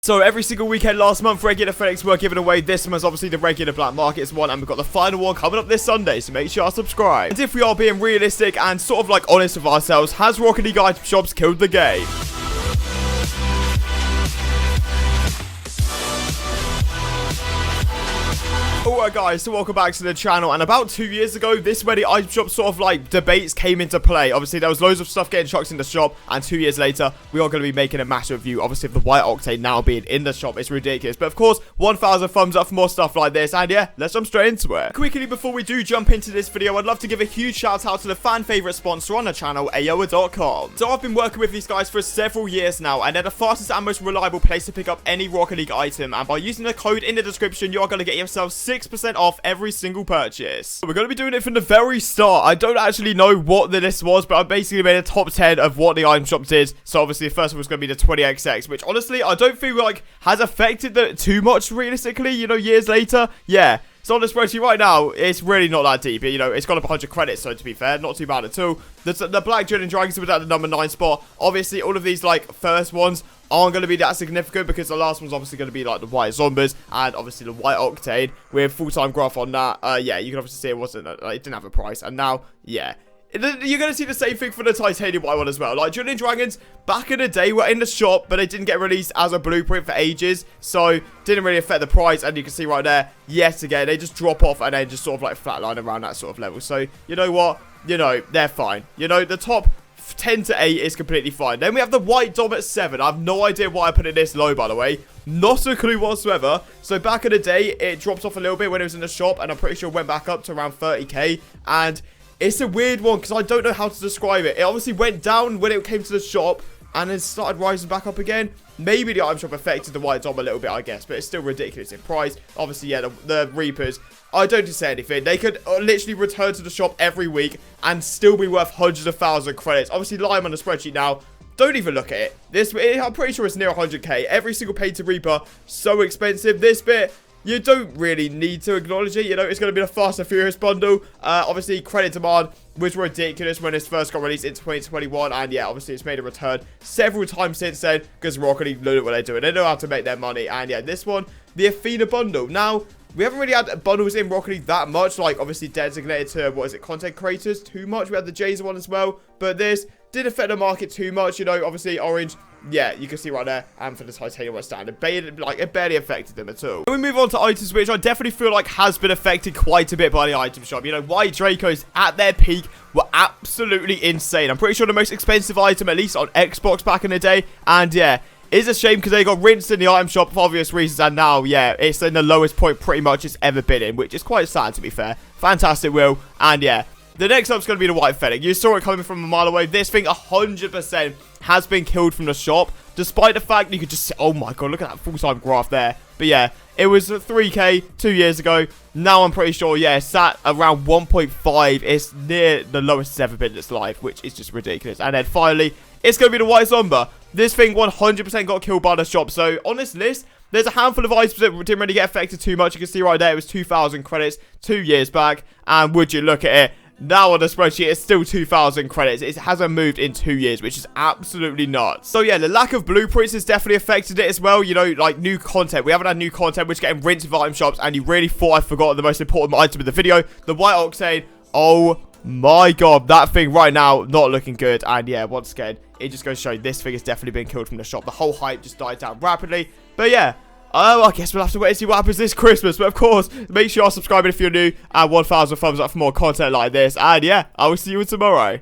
So every single weekend last month, regular FedEx were given away. This month's obviously the regular black markets one, and we've got the final one coming up this Sunday, so make sure you subscribe. And if we are being realistic and sort of like honest with ourselves, has Rocket League item shops killed the game? Alright guys, so welcome back to the channel, and about 2 years ago, this is where the item shop sort of like debates came into play. Obviously there was loads of stuff getting chucked in the shop, and 2 years later, we are going to be making a massive review, obviously of the white octane now being in the shop. It's ridiculous, but of course, 1,000 thumbs up for more stuff like this, and yeah, let's jump straight into it. Quickly before we do jump into this video, I'd love to give a huge shout out to the fan favorite sponsor on the channel, Aoa.com. So I've been working with these guys for several years now, and they're the fastest and most reliable place to pick up any Rocket League item, and by using the code in the description, you are going to get yourself 6% off every single purchase. We're going to be doing it from the very start. I don't actually know what the list was, but I basically made a top 10 of what the item shop did. So obviously the first one was going to be the 20XX, which honestly I don't feel like has affected it too much realistically, you know, years later. Yeah. So on the spreadsheet right now, it's really not that deep. You know, it's got up 100 credits, so to be fair, not too bad at all. The Black Dread and Dragons was at the number 9 spot. Obviously, all of these, like, first ones aren't going to be that significant because the last one's obviously going to be, like, the White Zombies and obviously the White Octane with full-time graph on that. Yeah, you can obviously see it wasn't, it didn't have a price. And now, yeah. You're going to see the same thing for the Titanium White one as well. Like, Dread and Dragons, back in the day, were in the shop, but they didn't get released as a blueprint for ages. So, didn't really affect the price. And you can see right there, yet again, they just drop off and then just sort of, like, flatline around that sort of level. So, you know what? You know, they're fine. You know, the top 10 to 8 is completely fine. Then we have the White Dom at 7. I have no idea why I put it this low, by the way. Not a clue whatsoever. So, back in the day, it dropped off a little bit when it was in the shop. And I'm pretty sure it went back up to around 30k. And it's a weird one because I don't know how to describe it. It obviously went down when it came to the shop and then started rising back up again. Maybe the item shop affected the White Dom a little bit, I guess, but it's still ridiculous in price. Obviously, yeah, the Reapers, I don't need to say anything. They could literally return to the shop every week and still be worth hundreds of thousands of credits. Obviously, lying on the spreadsheet now. Don't even look at it. I'm pretty sure it's near 100k. Every single painted Reaper, so expensive. This bit, you don't really need to acknowledge it. You know, it's going to be the Fast and Furious bundle. Obviously, credit demand was ridiculous when it first got released in 2021. And yeah, obviously, it's made a return several times since then because Rocket League know what they're doing. They know how to make their money. And yeah, this one, the Athena bundle. Now, we haven't really had bundles in Rocket League that much. Like, obviously, designated to, what is it, content creators too much. We had the Jays one as well. But this didn't affect the market too much. You know, obviously, Orange, yeah, you can see right there, and for the Titanium White stand, it barely affected them at all. And we move on to items, which I definitely feel like has been affected quite a bit by the item shop. You know, White Dracos at their peak were absolutely insane. I'm pretty sure the most expensive item, at least on Xbox back in the day, and yeah, it's a shame because they got rinsed in the item shop for obvious reasons, and now, yeah, it's in the lowest point pretty much it's ever been in, which is quite sad to be fair. Fantastic, Will, and yeah. The next up's going to be the White Fennec. You saw it coming from a mile away. This thing 100% has been killed from the shop. Despite the fact that you could just see, oh my god, look at that full-time graph there. But yeah, it was 3k 2 years ago. Now I'm pretty sure, yeah, it's at around 1.5. It's near the lowest it's ever been in its life, which is just ridiculous. And then finally, it's going to be the White Zomba. This thing 100% got killed by the shop. So on this list, there's a handful of items that didn't really get affected too much. You can see right there, it was 2,000 credits 2 years back. And would you look at it? Now on the spreadsheet, it's still 2,000 credits. It hasn't moved in 2 years, which is absolutely nuts. So yeah, the lack of blueprints has definitely affected it as well. You know, like new content. We haven't had new content, which is getting rinsed with item shops. And you really thought I forgot the most important item of the video. The White Octane. Oh my god, that thing right now, not looking good. And yeah, once again, it just goes to show you this thing has definitely been killed from the shop. The whole hype just died down rapidly. But yeah. Oh, I guess we'll have to wait and see what happens this Christmas. But of course, make sure you're subscribing if you're new. And 1,000 thumbs up for more content like this. And yeah, I will see you tomorrow.